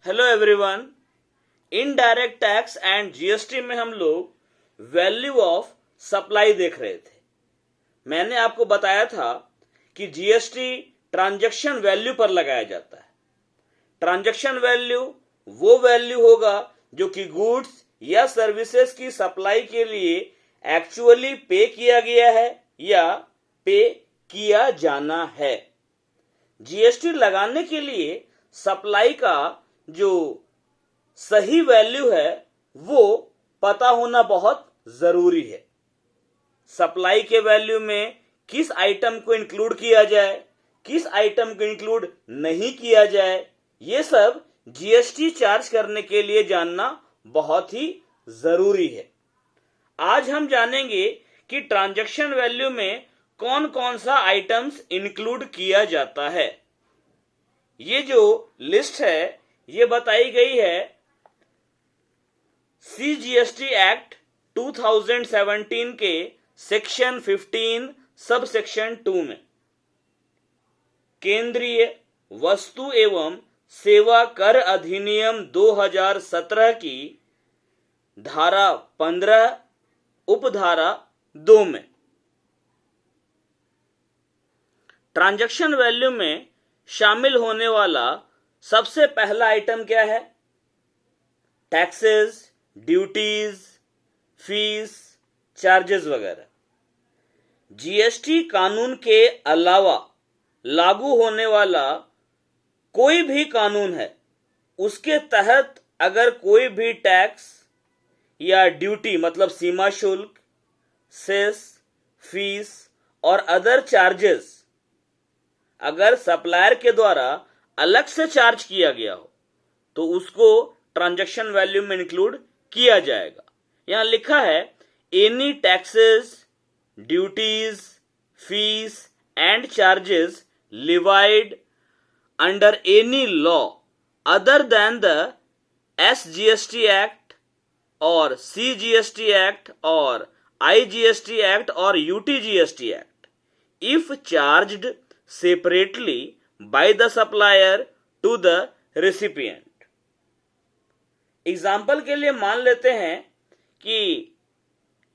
Hello everyone. Indirect tax and GST में हम लोग वैल्यू ऑफ सप्लाई देख रहे थे। मैंने आपको बताया था कि जीएसटी ट्रांजैक्शन वैल्यू पर लगाया जाता है। ट्रांजैक्शन वैल्यू वो वैल्यू होगा जो कि गुड्स या सर्विसेज की सप्लाई के लिए एक्चुअली पे किया गया है या पे किया जाना है। जीएसटी लगाने के लिए सप्लाई का जो सही वैल्यू है वो पता होना बहुत जरूरी है। सप्लाई के वैल्यू में किस आइटम को इंक्लूड किया जाए, किस आइटम को इंक्लूड नहीं किया जाए, ये सब जीएसटी चार्ज करने के लिए जानना बहुत ही जरूरी है। आज हम जानेंगे कि ट्रांजैक्शन वैल्यू में कौन कौन सा आइटम्स इंक्लूड किया जाता है। ये जो लिस्ट है ये बताई गई है सीजीएसटी एक्ट 2017 के सेक्शन 15 सब सेक्शन 2 में। केंद्रीय वस्तु एवं सेवा कर अधिनियम 2017 की धारा 15 उपधारा 2 में ट्रांजैक्शन वैल्यू में शामिल होने वाला सबसे पहला आइटम क्या है? टैक्सेस, ड्यूटीज, फीस, चार्जेस वगैरह। जीएसटी कानून के अलावा लागू होने वाला कोई भी कानून है, उसके तहत अगर कोई भी टैक्स या ड्यूटी मतलब सीमा शुल्क, सेस, फीस और अदर चार्जेस अगर सप्लायर के द्वारा अलग से चार्ज किया गया हो तो उसको ट्रांजैक्शन वैल्यू में इंक्लूड किया जाएगा। यहां लिखा है any taxes, duties, fees and charges levied under any law other than the SGST Act or CGST Act or IGST Act or UTGST Act if charged separately by the supplier to the recipient। Example के लिए मान लेते हैं कि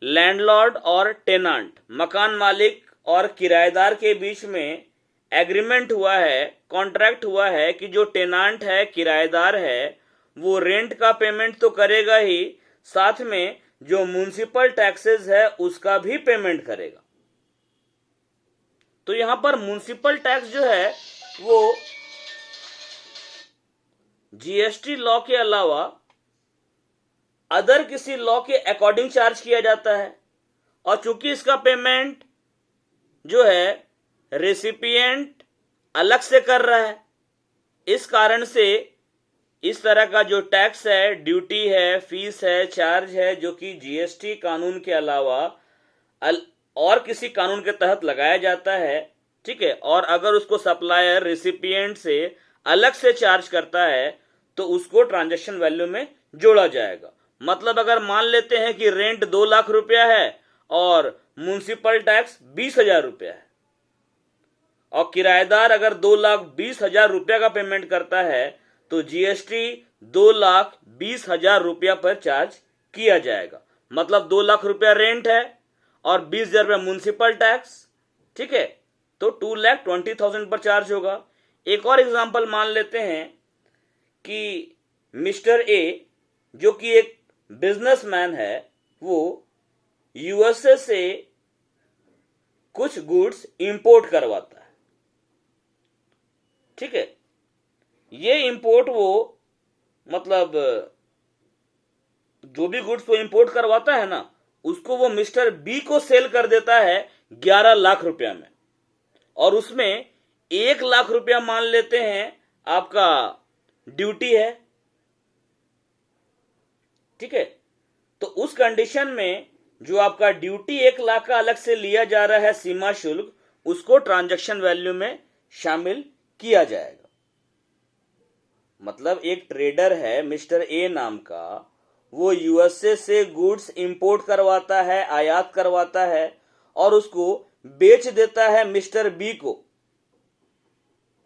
landlord और टेनांट, मकान मालिक और किराएदार के बीच में एग्रीमेंट हुआ है, कॉन्ट्रैक्ट हुआ है कि जो टेनांट है, किराएदार है, वो रेंट का पेमेंट तो करेगा ही, साथ में जो म्युनिसिपल टैक्सेस है उसका भी पेमेंट करेगा। तो यहां पर म्युनिसिपल टैक्स जो है वो जीएसटी लॉ के अलावा अदर किसी लॉ के अकॉर्डिंग चार्ज किया जाता है, और चूंकि इसका पेमेंट जो है रेसिपिएंट अलग से कर रहा है, इस कारण से इस तरह का जो टैक्स है, ड्यूटी है, फीस है, चार्ज है, जो कि जीएसटी कानून के अलावा और किसी कानून के तहत लगाया जाता है, ठीक है, और अगर उसको सप्लायर रेसिपिएंट से अलग से चार्ज करता है तो उसको ट्रांजैक्शन वैल्यू में जोड़ा जाएगा। मतलब अगर मान लेते हैं कि रेंट 2 लाख रुपया है और म्युनिसिपल टैक्स 20,000 रुपया है, और किराएदार अगर 2,20,000 रुपया का पेमेंट करता है तो जीएसटी 2,20,000 रुपया पर चार्ज किया जाएगा। मतलब 2 लाख रुपया रेंट है और 20,000 रुपया म्युनिसिपल टैक्स, ठीक है, तो 2,20,000 पर चार्ज होगा। एक और एग्जांपल मान लेते हैं कि मिस्टर ए जो कि एक बिजनेसमैन है, वो यूएसए से कुछ गुड्स इंपोर्ट करवाता है, ठीक है। ये इंपोर्ट वो मतलब जो भी गुड्स वो इंपोर्ट करवाता है ना, उसको वो मिस्टर बी को सेल कर देता है 11 लाख रुपया में, और उसमें 1 लाख रुपया मान लेते हैं आपका ड्यूटी है, ठीक है। तो उस कंडीशन में जो आपका ड्यूटी 1 लाख का अलग से लिया जा रहा है सीमा शुल्क, उसको ट्रांजैक्शन वैल्यू में शामिल किया जाएगा। मतलब एक ट्रेडर है मिस्टर ए नाम का, वो यूएसए से गुड्स इंपोर्ट करवाता है, आयात करवाता है और उसको बेच देता है मिस्टर बी को।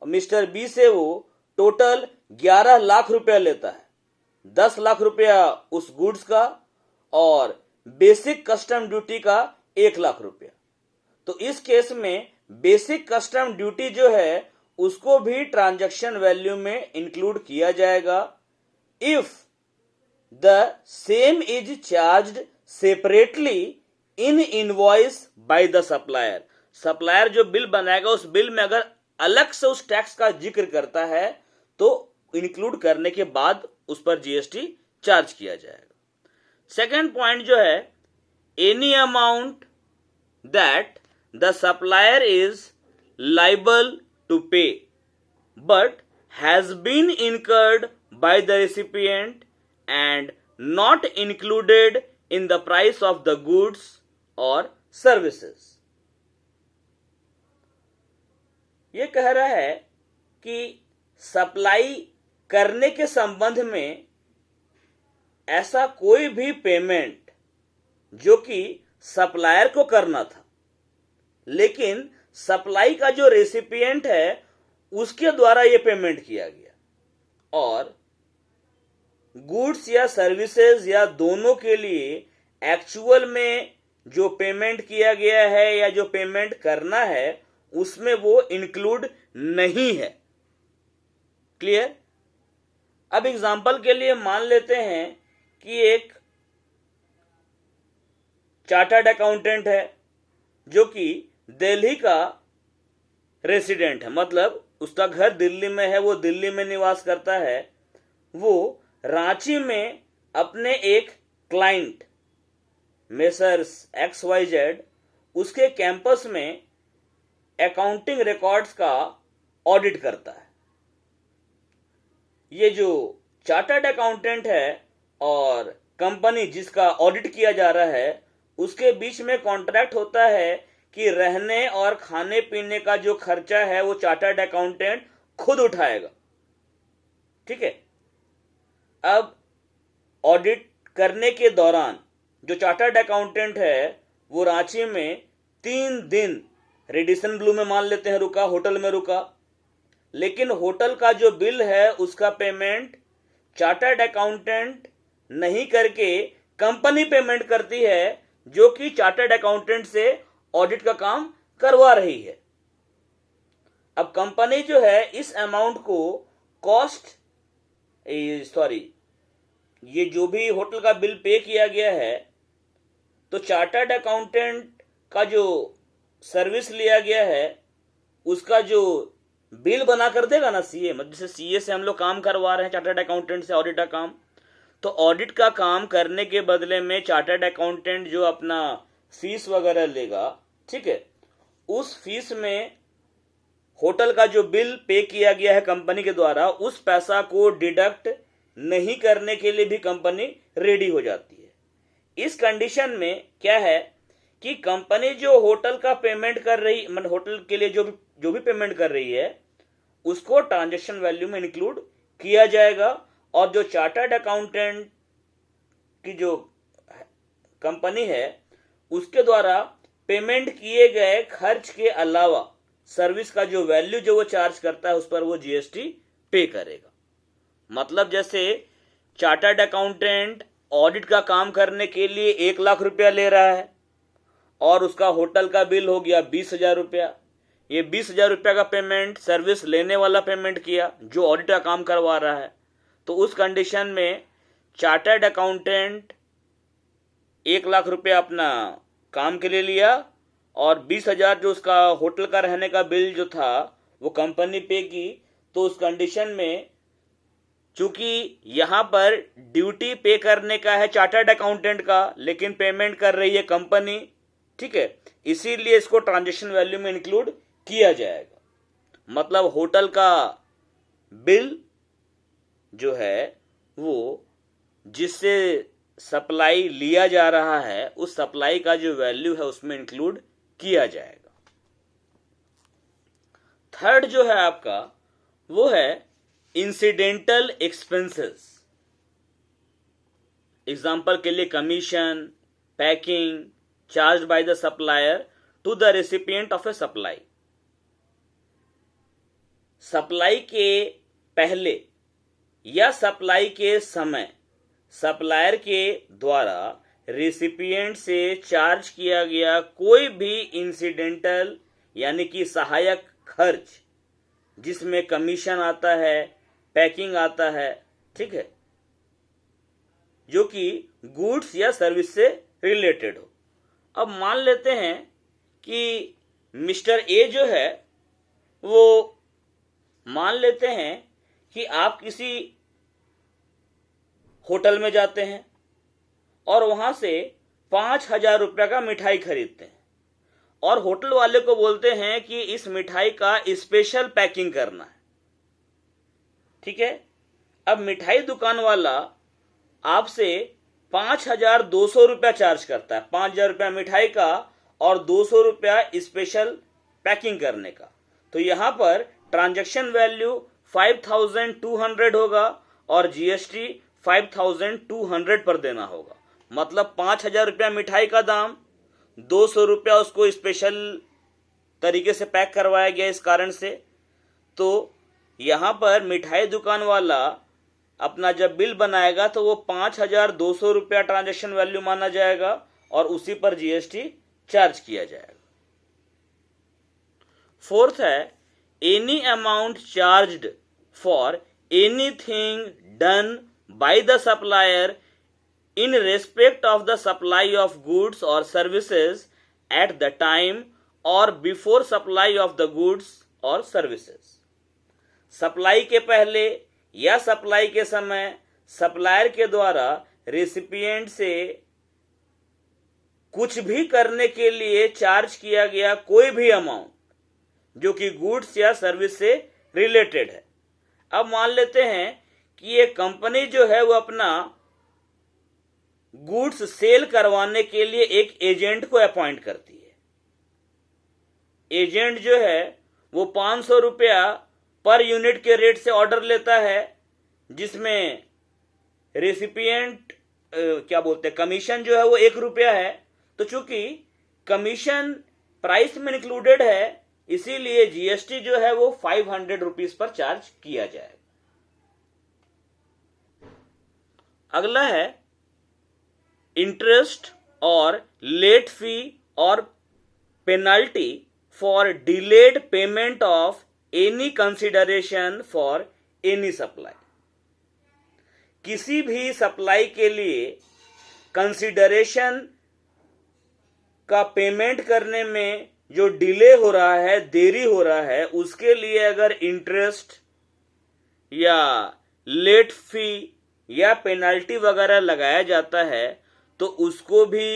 मिस्टर बी से वो टोटल 11 लाख रुपया लेता है, 10 लाख रुपया उस गुड्स का और बेसिक कस्टम ड्यूटी का 1 लाख रुपया। तो इस केस में बेसिक कस्टम ड्यूटी जो है उसको भी ट्रांजैक्शन वैल्यू में इंक्लूड किया जाएगा if the same is charged separately in invoice by the supplier. Supplier जो बिल बनाएगा उस बिल में अगर अलग से उस टैक्स का जिक्र करता है तो इंक्लूड करने के बाद उस पर जीएसटी चार्ज किया जाएगा। सेकेंड पॉइंट जो है, any amount that the supplier is liable to pay but has been incurred by the recipient and not included in the price of the goods or services। ये कह रहा है कि supply करने के संबंध में ऐसा कोई भी पेमेंट जो कि सप्लायर को करना था लेकिन सप्लाई का जो रेसिपिएंट है उसके द्वारा यह पेमेंट किया गया और गुड्स या सर्विसेज या दोनों के लिए एक्चुअल में जो पेमेंट किया गया है या जो पेमेंट करना है उसमें वो इंक्लूड नहीं है। क्लियर? अब एग्जांपल के लिए मान लेते हैं कि एक चार्टर्ड अकाउंटेंट है जो कि दिल्ली का रेसिडेंट है, मतलब उसका घर दिल्ली में है, वो दिल्ली में निवास करता है। वो रांची में अपने एक क्लाइंट मेसर्स XYZ उसके कैंपस में अकाउंटिंग रिकॉर्ड्स का ऑडिट करता है। ये जो चार्टर्ड अकाउंटेंट है और कंपनी जिसका ऑडिट किया जा रहा है उसके बीच में कॉन्ट्रैक्ट होता है कि रहने और खाने पीने का जो खर्चा है वो चार्टर्ड अकाउंटेंट खुद उठाएगा। ठीक है। अब ऑडिट करने के दौरान जो चार्टर्ड अकाउंटेंट है वो रांची में 3 दिन रेडिसन ब्लू में मान लेते हैं रुका, होटल में रुका, लेकिन होटल का जो बिल है उसका पेमेंट चार्टर्ड अकाउंटेंट नहीं करके कंपनी पेमेंट करती है जो कि चार्टर्ड अकाउंटेंट से ऑडिट का काम करवा रही है। अब कंपनी जो है इस अमाउंट को ये जो भी होटल का बिल पे किया गया है तो चार्टर्ड अकाउंटेंट का जो सर्विस लिया गया है उसका जो बिल बना कर देगा ना सीए, मतलब जैसे सीए से हम लोग काम करवा रहे हैं चार्टर्ड अकाउंटेंट से ऑडिट का काम, तो ऑडिट का काम करने के बदले में चार्टर्ड अकाउंटेंट जो अपना फीस वगैरह लेगा, ठीक है, उस फीस में होटल का जो बिल पे किया गया है कंपनी के द्वारा उस पैसा को डिडक्ट नहीं करने के लिए भी कंपनी रेडी हो जाती है। इस कंडीशन में क्या है कि कंपनी जो होटल का पेमेंट कर रही, मतलब होटल के लिए जो भी पेमेंट कर रही है उसको ट्रांजैक्शन वैल्यू में इंक्लूड किया जाएगा और जो चार्टर्ड अकाउंटेंट की जो कंपनी है उसके द्वारा पेमेंट किए गए खर्च के अलावा सर्विस का जो वैल्यू जो वो चार्ज करता है उस पर वो जीएसटी पे करेगा। मतलब जैसे चार्टर्ड अकाउंटेंट ऑडिट का काम करने के लिए 1 लाख रुपया ले रहा है और उसका होटल का बिल हो गया 20,000 रुपया, ये 20,000 रुपया का पेमेंट सर्विस लेने वाला पेमेंट किया जो ऑडिट का काम करवा रहा है, तो उस कंडीशन में चार्टर्ड अकाउंटेंट 1 लाख रुपया अपना काम के लिए लिया और 20,000 जो उसका होटल का रहने का बिल जो था वो कंपनी पे की। तो उस कंडीशन में चूंकि यहां पर ड्यूटी पे करने का है चार्टर्ड अकाउंटेंट का लेकिन पेमेंट कर रही है कंपनी, ठीक है, इसीलिए इसको ट्रांजैक्शन वैल्यू में इंक्लूड किया जाएगा। मतलब होटल का बिल जो है वो जिससे सप्लाई लिया जा रहा है उस सप्लाई का जो वैल्यू है उसमें इंक्लूड किया जाएगा। थर्ड जो है आपका वो है इंसिडेंटल एक्सपेंसेस। एग्जाम्पल के लिए commission, packing charge by the supplier to the recipient of a supply. Supply के पहले या सप्लाई के समय सप्लायर के द्वारा रेसिपिएंट से चार्ज किया गया कोई भी इंसिडेंटल यानी कि सहायक खर्च, जिसमें कमीशन आता है, पैकिंग आता है, ठीक है, जो कि गुड्स या सर्विस से रिलेटेड हो। अब मान लेते हैं कि मिस्टर ए जो है वो, मान लेते हैं कि आप किसी होटल में जाते हैं और वहां से 5,000 रुपये का मिठाई खरीदते हैं और होटल वाले को बोलते हैं कि इस मिठाई का स्पेशल पैकिंग करना है, ठीक है। अब मिठाई दुकान वाला आपसे 5,200 रुपया चार्ज करता है, 5,000 रुपया मिठाई का और 200 रुपया स्पेशल पैकिंग करने का। तो यहां पर ट्रांजैक्शन वैल्यू 5,200 होगा और जीएसटी 5,200 पर देना होगा। मतलब 5,000 रुपया मिठाई का दाम, 200 रुपया उसको स्पेशल तरीके से पैक करवाया गया इस कारण से। तो यहां पर मिठाई दुकान वाला अपना जब बिल बनाएगा तो वो 5,200 रुपया ट्रांजैक्शन वैल्यू माना जाएगा और उसी पर जीएसटी चार्ज किया जाएगा। फोर्थ है, any amount charged for anything done by the supplier in respect of the supply of goods or services at the time or before supply of the goods or services। Supply के पहले या supply के समय supplier के द्वारा recipient से कुछ भी करने के लिए चार्ज किया गया कोई भी अमाउंट जो कि गुड्स या सर्विस से रिलेटेड है। अब मान लेते हैं कि ये कंपनी जो है वो अपना गुड्स सेल करवाने के लिए एक एजेंट को अपॉइंट करती है। एजेंट जो है वो 500 रुपया पर यूनिट के रेट से ऑर्डर लेता है, जिसमें रेसिपिएंट कमीशन जो है वो 1 रुपया है। तो चूंकि कमीशन प्राइस में इंक्लूडेड है, इसीलिए जीएसटी जो है वो 500 रुपीज पर चार्ज किया जाएगा। अगला है इंटरेस्ट और लेट फी और penalty for delayed payment of any consideration for any supply. किसी भी सप्लाई के लिए कंसिडरेशन का पेमेंट करने में जो डिले हो रहा है, देरी हो रहा है, उसके लिए अगर इंटरेस्ट या लेट फी या पेनल्टी वगैरह लगाया जाता है तो उसको भी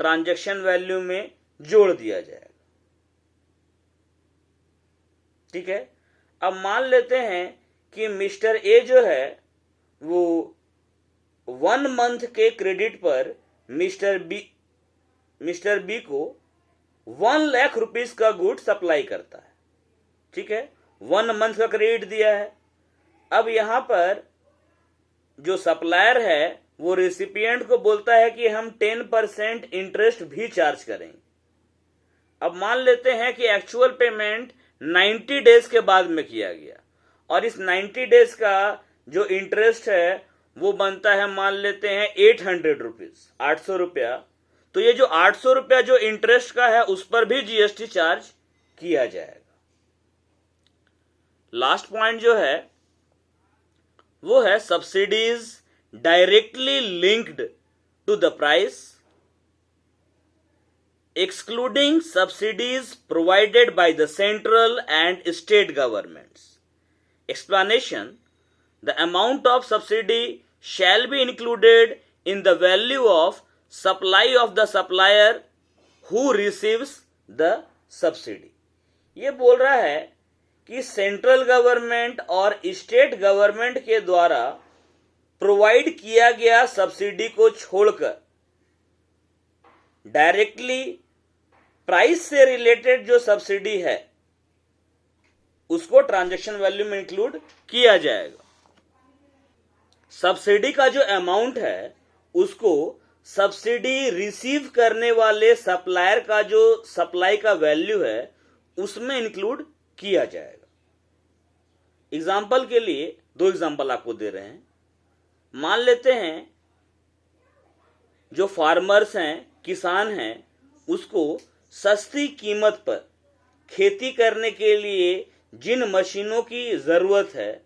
ट्रांजैक्शन वैल्यू में जोड़ दिया जाएगा, ठीक है। अब मान लेते हैं कि मिस्टर ए जो है वो 1 मंथ के क्रेडिट पर मिस्टर बी को 1 लाख रुपीस का गुड सप्लाई करता है, ठीक है। 1 मंथ का क्रेडिट दिया है। अब यहां पर जो सप्लायर है वो रेसिपिएंट को बोलता है कि हम 10% इंटरेस्ट भी चार्ज करेंगे। अब मान लेते हैं कि एक्चुअल पेमेंट 90 डेज के बाद में किया गया और इस 90 डेज का जो इंटरेस्ट है वो बनता है, मान लेते हैं 800 रुपीज, 800 रुपया। तो ये जो 800 रुपया जो इंटरेस्ट का है उस पर भी जीएसटी चार्ज किया जाएगा। लास्ट पॉइंट जो है वो है subsidies directly linked to the price, excluding subsidies provided by the central and state governments. Explanation: the amount of subsidy shall be included in the value of supply of the supplier who receives the subsidy। ये बोल रहा है कि central government और state government के द्वारा provide किया गया सब्सिडी को छोड़कर डायरेक्टली प्राइस से रिलेटेड जो सब्सिडी है उसको ट्रांजैक्शन वैल्यू में इंक्लूड किया जाएगा। सब्सिडी का जो अमाउंट है उसको सब्सिडी रिसीव करने वाले सप्लायर का जो सप्लाई का वैल्यू है उसमें इंक्लूड किया जाएगा। एग्जाम्पल के लिए दो एग्जांपल आपको दे रहे हैं। मान लेते हैं जो फार्मर्स हैं, किसान हैं, उसको सस्ती कीमत पर खेती करने के लिए जिन मशीनों की जरूरत है,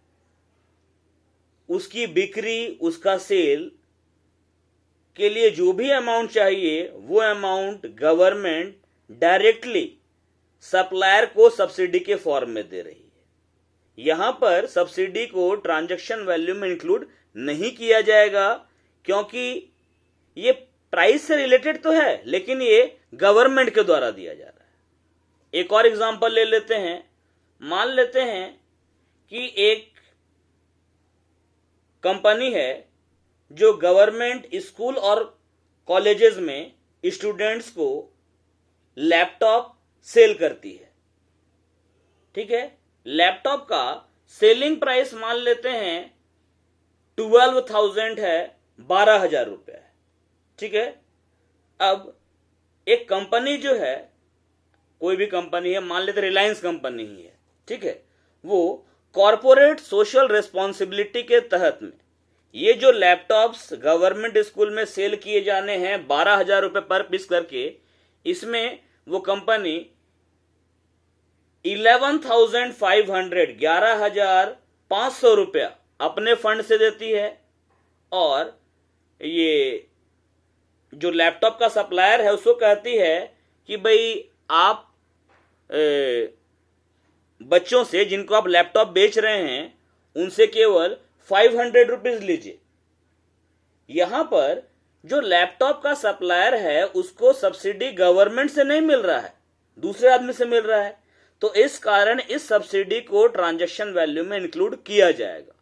उसकी बिक्री, उसका सेल के लिए जो भी अमाउंट चाहिए वो अमाउंट गवर्नमेंट डायरेक्टली सप्लायर को सब्सिडी के फॉर्म में दे रही है। यहां पर सब्सिडी को ट्रांजैक्शन वैल्यू में इंक्लूड नहीं किया जाएगा, क्योंकि ये प्राइस से रिलेटेड तो है लेकिन ये गवर्नमेंट के द्वारा दिया जा रहा है। एक और एग्जांपल ले लेते हैं। मान लेते हैं कि एक कंपनी है जो गवर्नमेंट स्कूल और कॉलेजेस में स्टूडेंट्स को लैपटॉप सेल करती है। ठीक है, लैपटॉप का सेलिंग प्राइस मान लेते हैं 12,000 है, 12,000 रुपये है। ठीक है, अब एक कंपनी जो है, कोई भी कंपनी है, मान लेते रिलायंस कंपनी ही है, ठीक है, वो कॉरपोरेट सोशल रिस्पॉन्सिबिलिटी के तहत में ये जो लैपटॉप्स गवर्नमेंट स्कूल में सेल किए जाने हैं 12,000 रुपये पर पीस करके, इसमें वो कंपनी 11,500 रुपया अपने फंड से देती है, और ये जो लैपटॉप का सप्लायर है उसको कहती है कि भाई आप बच्चों से जिनको आप लैपटॉप बेच रहे हैं उनसे केवल 500 रुपीज लीजिए। यहां पर जो लैपटॉप का सप्लायर है उसको सब्सिडी गवर्नमेंट से नहीं मिल रहा है, दूसरे आदमी से मिल रहा है, तो इस कारण इस सब्सिडी को ट्रांजैक्शन वैल्यू में इंक्लूड किया जाएगा।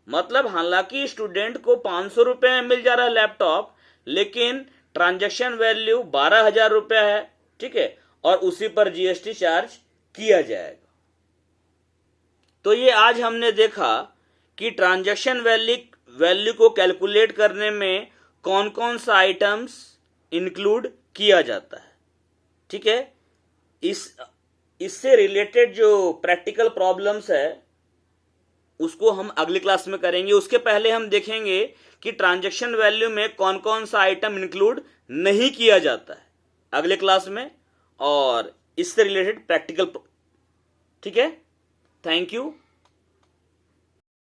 मतलब हालांकि स्टूडेंट को 500 रुपये में मिल जा रहा है लैपटॉप, लेकिन ट्रांजैक्शन वैल्यू 12,000 रुपया है। ठीक है, और उसी पर जीएसटी चार्ज किया जाएगा। तो ये आज हमने देखा कि ट्रांजैक्शन वैल्यू को कैलकुलेट करने में कौन कौन सा आइटम्स इंक्लूड किया जाता है। ठीक है, इससे रिलेटेड जो प्रैक्टिकल प्रॉब्लम्स है उसको हम अगली क्लास में करेंगे। उसके पहले हम देखेंगे कि ट्रांजैक्शन वैल्यू में कौन कौन सा आइटम इंक्लूड नहीं किया जाता है अगले क्लास में, और इससे रिलेटेड प्रैक्टिकल। ठीक है, थैंक यू।